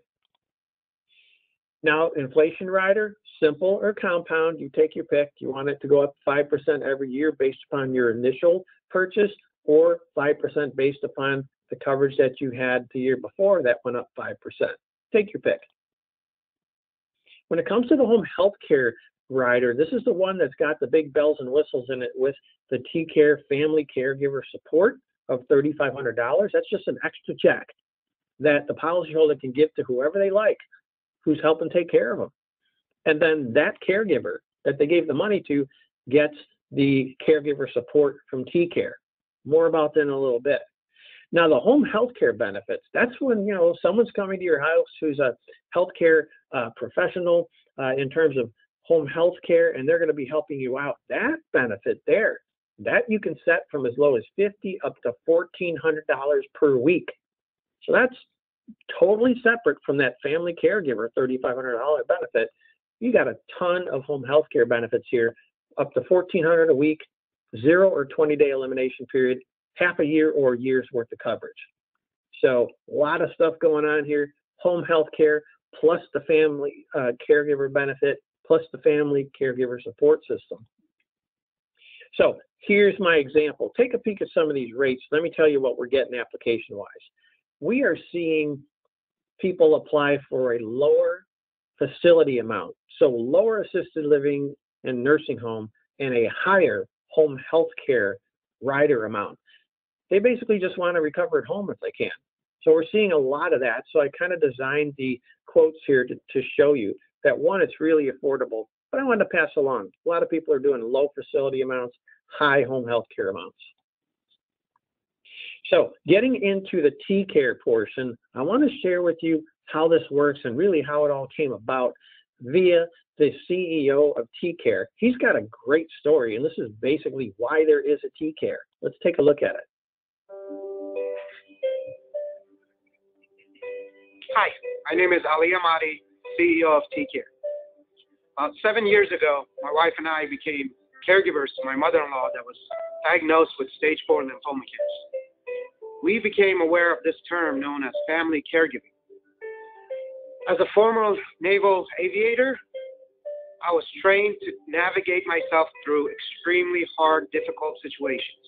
Now, inflation rider, simple or compound, you take your pick. You want it to go up 5% every year based upon your initial purchase, or 5% based upon the coverage that you had the year before that went up 5%. Take your pick. When it comes to the home health care rider, this is the one that's got the big bells and whistles in it with the TCare family caregiver support of $3,500. That's just an extra check that the policyholder can give to whoever they like, who's helping take care of them. And then that caregiver that they gave the money to gets the caregiver support from TCare. More about that in a little bit. Now, the home health care benefits, that's when, someone's coming to your house who's a healthcare professional in terms of home health care, and they're going to be helping you out. That benefit there, that you can set from as low as $50 up to $1,400 per week. So that's totally separate from that family caregiver $3,500 benefit. You got a ton of home health care benefits here, up to $1,400 a week, 0 or 20-day elimination period, half a year or a year's worth of coverage. So a lot of stuff going on here. Home health care plus the family caregiver benefit plus the family caregiver support system. So here's my example. Take a peek at some of these rates. Let me tell you what we're getting application-wise. We are seeing people apply for a lower facility amount, so lower assisted living and nursing home, and a higher home health care rider amount. They basically just want to recover at home if they can. So we're seeing a lot of that. So I kind of designed the quotes here to show you that, one, it's really affordable, but I wanted to pass along. A lot of people are doing low facility amounts, high home health care amounts. So getting into the TCare portion, I want to share with you how this works and really how it all came about via the CEO of TCare. He's got a great story, and this is basically why there is a TCare. Let's take a look at it. Hi, my name is Ali Ahmadi, CEO of TCare. About 7 years ago, my wife and I became caregivers to my mother-in-law that was diagnosed with stage 4 lymphoma cancer. We became aware of this term known as family caregiving. As a former naval aviator, I was trained to navigate myself through extremely hard, difficult situations.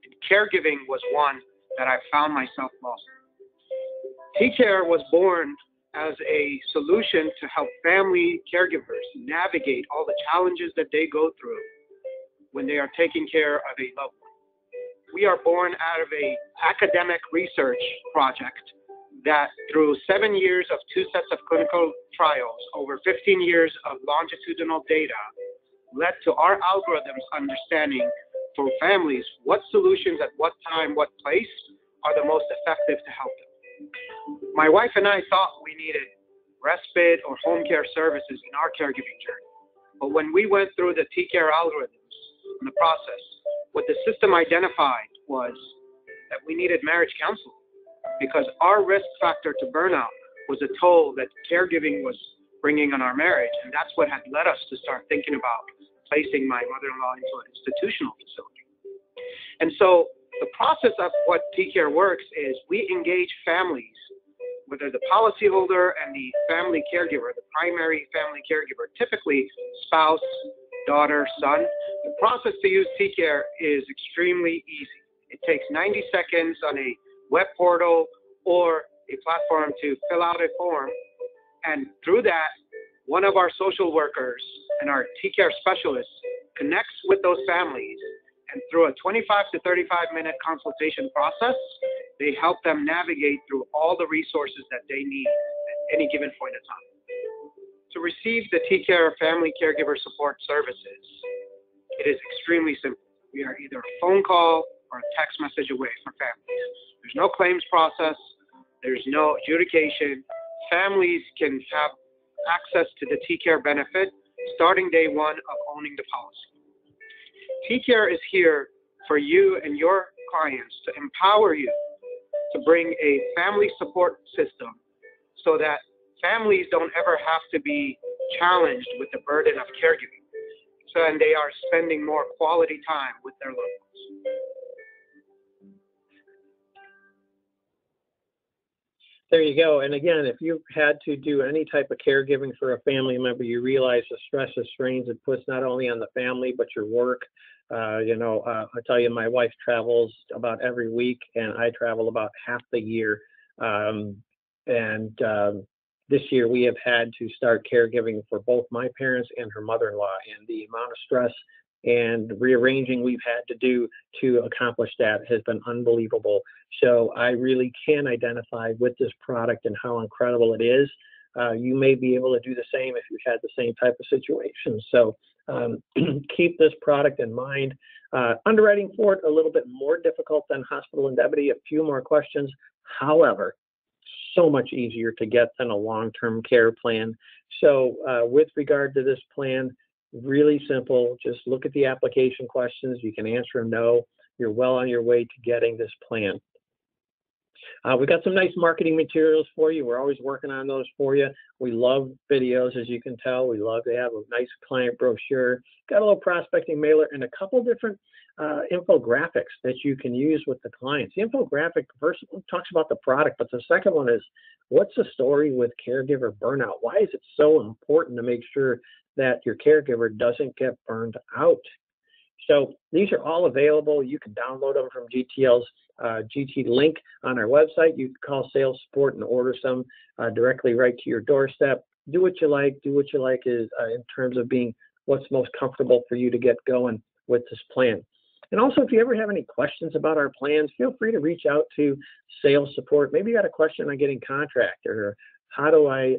And caregiving was one that I found myself lost in. TCare was born as a solution to help family caregivers navigate all the challenges that they go through when they are taking care of a loved one. We are born out of an academic research project that, through 7 years of 2 sets of clinical trials, over 15 years of longitudinal data, led to our algorithms understanding for families what solutions at what time, what place are the most effective to help them. My wife and I thought we needed respite or home care services in our caregiving journey. But when we went through the TCare algorithms in the process, what the system identified was that we needed marriage counseling, because our risk factor to burnout was a toll that caregiving was bringing on our marriage. And that's what had led us to start thinking about placing my mother-in-law into an institutional facility. And so the process of what TCare works is we engage families, whether the policyholder and the family caregiver, the primary family caregiver, typically spouse, daughter, son. The process to use TCare is extremely easy. It takes 90 seconds on a web portal or a platform to fill out a form. And through that, one of our social workers and our TCare specialists connects with those families. And through a 25 to 35-minute consultation process, They help them navigate through all the resources that they need at any given point in time. To receive the TCare Family Caregiver Support Services, it is extremely simple. We are either a phone call or a text message away from families. There's no claims process. There's no adjudication. Families can have access to the TCare benefit starting day one of owning the policy. TCare is here for you and your clients to empower you to bring a family support system so that families don't ever have to be challenged with the burden of caregiving. And they are spending more quality time with their loved ones. There you go. And again, if you've had to do any type of caregiving for a family member, you realize the stress and strains it puts not only on the family, but your work. I tell you, my wife travels about every week, and I travel about half the year. This year we have had to start caregiving for both my parents and her mother-in-law, and the amount of stress and rearranging we've had to do to accomplish that has been unbelievable. So I really can identify with this product and how incredible it is. You may be able to do the same if you've had the same type of situation. So keep this product in mind. Underwriting for it a little bit more difficult than hospital indemnity, a few more questions. However, so much easier to get than a long-term care plan. So with regard to this plan, really simple. Just look at the application questions. You can answer them no. You're well on your way to getting this plan. We've got some nice marketing materials for you. We're always working on those for you. We love videos, as you can tell. We love to have a nice client brochure. Got a little prospecting mailer and a couple different infographics that you can use with the clients. The infographic first talks about the product, but the second one is, what's the story with caregiver burnout? Why is it so important to make sure that your caregiver doesn't get burned out? So these are all available. You can download them from GTL's GT link on our website. You can call sales support and order some directly right to your doorstep. Do what you like. Do what you like is in terms of being what's most comfortable for you to get going with this plan. And also, if you ever have any questions about our plans, feel free to reach out to sales support. Maybe you got a question on getting contracted, or how do I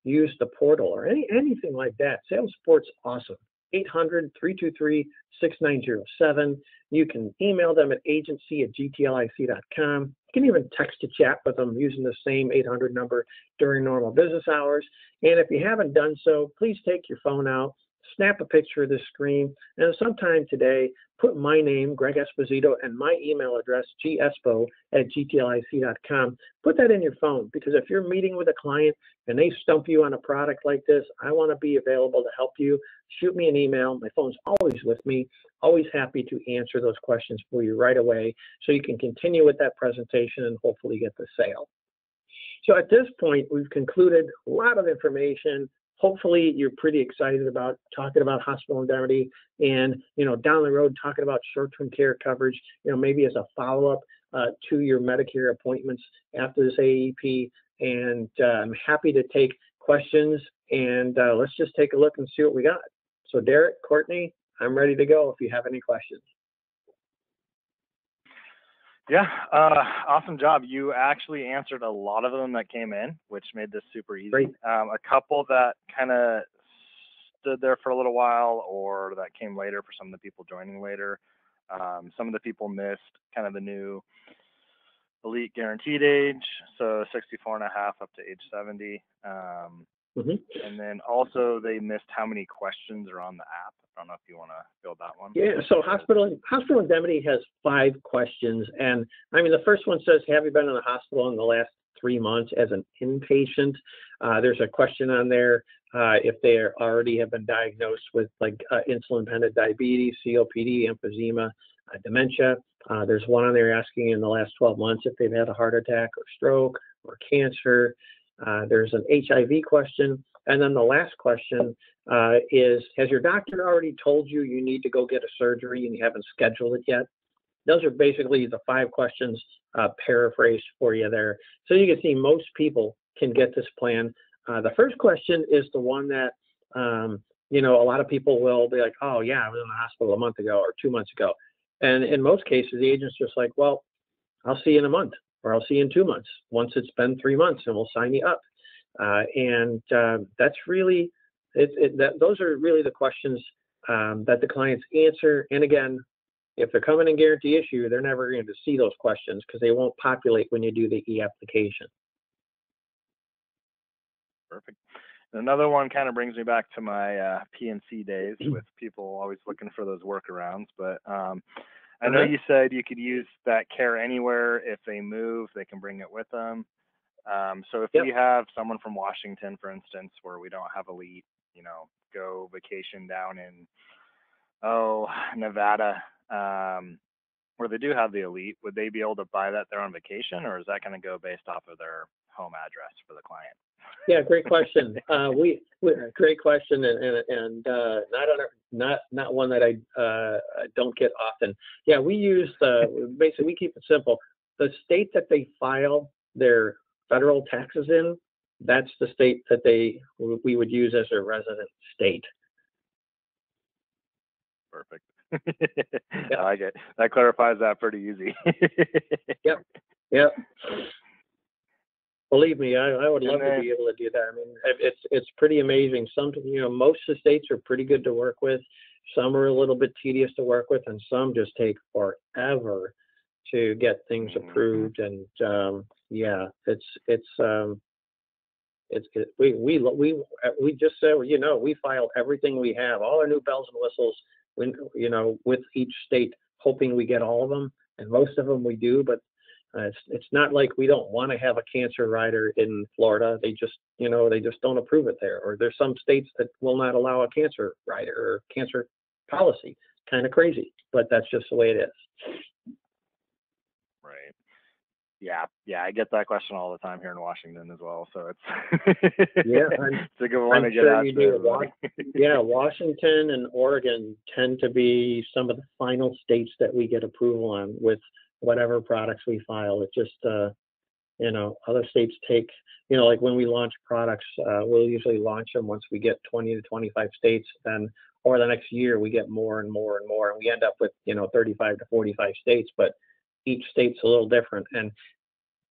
use the portal, or anything like that. Sales support's awesome. 800-323-6907. You can email them at agency@gtlic.com. You can even text to chat with them using the same 800 number during normal business hours. And if you haven't done so, please take your phone out, snap a picture of the screen, and sometime today, put my name, Greg Esposito, and my email address, gspo@gtlic.com. Put that in your phone, because if you're meeting with a client and they stump you on a product like this, I want to be available to help you. Shoot me an email. My phone's always with me. Always happy to answer those questions for you right away, so you can continue with that presentation and hopefully get the sale. So at this point, we've concluded a lot of information. Hopefully you're pretty excited about talking about hospital indemnity, and down the road talking about short-term care coverage, maybe as a follow-up to your Medicare appointments after this AEP. And I'm happy to take questions, and let's just take a look and see what we got. So Derek, Courtney, I'm ready to go if you have any questions. Yeah, awesome job. You actually answered a lot of them that came in, which made this super easy. Great. A couple that kind of stood there for a little while, or that came later for some of the people joining later. Some of the people missed kind of the new elite guaranteed age, so 64.5 up to age 70. And then also they missed how many questions are on the app. I don't know if you want to build that one. Yeah, so hospital indemnity has 5 questions. And I mean, the first one says, have you been in the hospital in the last 3 months as an inpatient? There's a question on there if they already have been diagnosed with insulin-dependent diabetes, COPD, emphysema, dementia. There's one on there asking in the last 12 months if they've had a heart attack or stroke or cancer. There's an HIV question. And then the last question is, has your doctor already told you you need to go get a surgery and you haven't scheduled it yet? Those are basically the 5 questions paraphrased for you there. So you can see most people can get this plan. The first question is the one that, a lot of people will be like, oh yeah, I was in the hospital a month ago or 2 months ago. And in most cases, the agent's just like, well, I'll see you in a month. or I'll see you in 2 months. Once it's been 3 months, and we'll sign you up. That's really, those are really the questions that the clients answer. And again, if they're coming in guarantee issue, they're never going to see those questions because they won't populate when you do the e-application. Perfect. Another one kind of brings me back to my PNC days with people always looking for those workarounds. But I know you said you could use that care anywhere. If they move, they can bring it with them. So if we have someone from Washington, for instance, where we don't have Elite, you know, go vacation down in, Nevada, where they do have the Elite, would they be able to buy that there on vacation, or is that going to go based off of their home address for the client? Yeah, great question. Great question, and not one that I don't get often. Yeah, we use basically we keep it simple. The state that they file their federal taxes in, that's the state that we would use as their resident state. Perfect. I like it. That clarifies that pretty easy. Yep. Believe me, I would love to be able to do that. I mean, it's pretty amazing. Some, most of the states are pretty good to work with. Some are a little bit tedious to work with, and some just take forever to get things approved. And we just said, we file everything we have, all our new bells and whistles, with each state, hoping we get all of them, and most of them we do, but. It's not like we don't want to have a cancer rider in Florida. They just don't approve it there. Or there's some states that will not allow a cancer rider or cancer policy. Kind of crazy, but that's just the way it is. Right. Yeah, I get that question all the time here in Washington as well. So it's it's a good one to get out. Washington and Oregon tend to be some of the final states that we get approval on with whatever products we file. It just, other states take, like when we launch products, we'll usually launch them once we get 20 to 25 states. Then over the next year, we get more and more and more. And we end up with, 35 to 45 states, but each state's a little different. And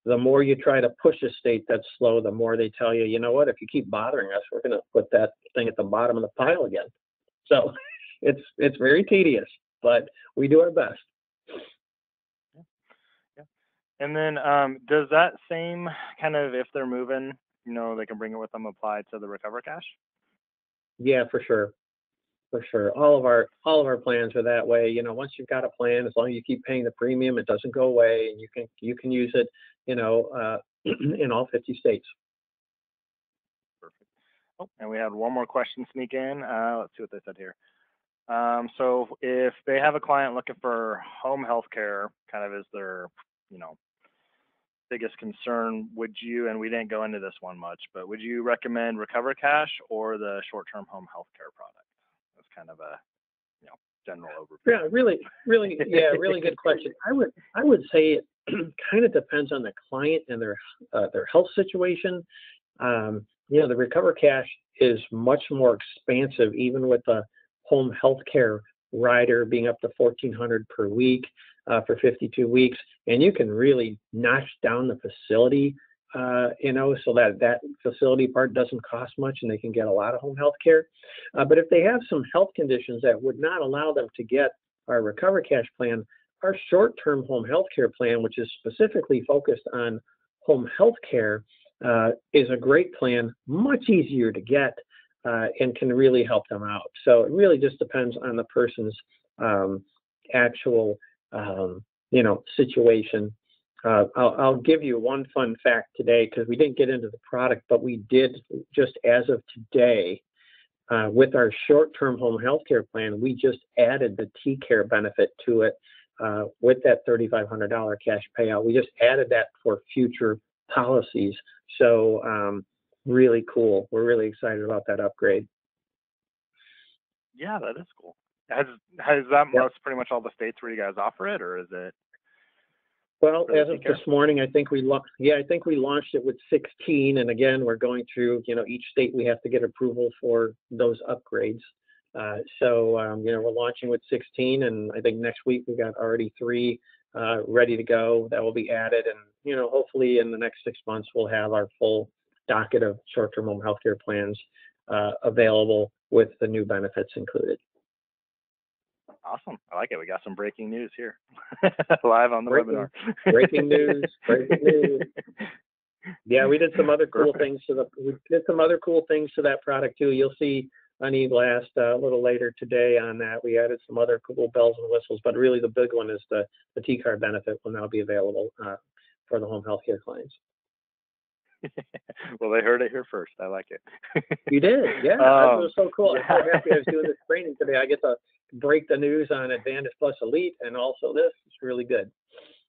the more you try to push a state that's slow, the more they tell you, you know what, if you keep bothering us, we're going to put that thing at the bottom of the pile again. So it's very tedious, but we do our best. And then does that same kind of, if they're moving, they can bring it with them, apply to the Recover Cash? Yeah, for sure. For sure. All of our plans are that way. Once you've got a plan, as long as you keep paying the premium, it doesn't go away, and you can use it, in all 50 states. Perfect. Oh, and we had one more question sneak in. Let's see what they said here. So if they have a client looking for home health care, kind of is their, biggest concern, would you, and we didn't go into this one much, but would you recommend Recover Cash or the short-term home health care product? That's kind of a, general overview. Yeah, really good question. I would say it kind of depends on the client and their health situation. The Recover Cash is much more expansive, even with the home health care rider being up to $1,400 per week for 52 weeks, and you can really notch down the facility, so that facility part doesn't cost much, and they can get a lot of home health care. But if they have some health conditions that would not allow them to get our Recover Cash plan, our short-term home health care plan, which is specifically focused on home health care, is a great plan, much easier to get, and can really help them out. So it really just depends on the person's actual, situation. I'll give you one fun fact today, because we didn't get into the product, but we did just as of today, with our short-term home health care plan, we just added the T-Care benefit to it with that $3,500 cash payout. We just added that for future policies. So really cool. We're really excited about that upgrade. Yeah, that is cool. Has that most pretty much all the states where you guys offer it, or is it? Well, as of this morning, I think we launched it with 16, and again, we're going through, each state we have to get approval for those upgrades. So we're launching with 16, and I think next week we got already 3 ready to go that will be added. And, hopefully in the next 6 months, we'll have our full docket of short-term home health care plans available with the new benefits included. Awesome. I like it. We got some breaking news here live on the webinar. Breaking news. Yeah, we did some other cool things to that product too. You'll see on eBlast a little later today on that. We added some other cool bells and whistles, but really the big one is the TCAR benefit will now be available for the home health care clients. Well, they heard it here first. I like it. You did, yeah. That was so cool. Yeah. I'm so happy I was doing this training today. I get to break the news on Advantage Plus Elite and also this. It's really good.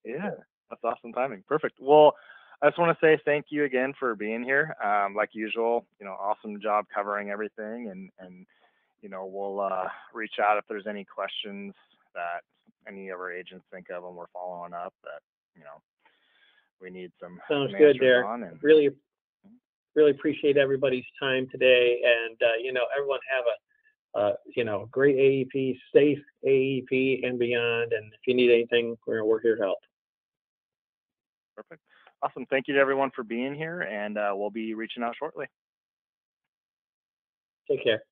Yeah, that's awesome timing. Perfect. Well, I just want to say thank you again for being here. Like usual, awesome job covering everything, and we'll reach out if there's any questions that any of our agents think of when we're following up that we need some. Sounds some good, Derek. on and, really appreciate everybody's time today, and everyone have a great AEP, safe AEP and beyond. And if you need anything, we're here to help. Perfect. Awesome. Thank you to everyone for being here, and we'll be reaching out shortly. Take care.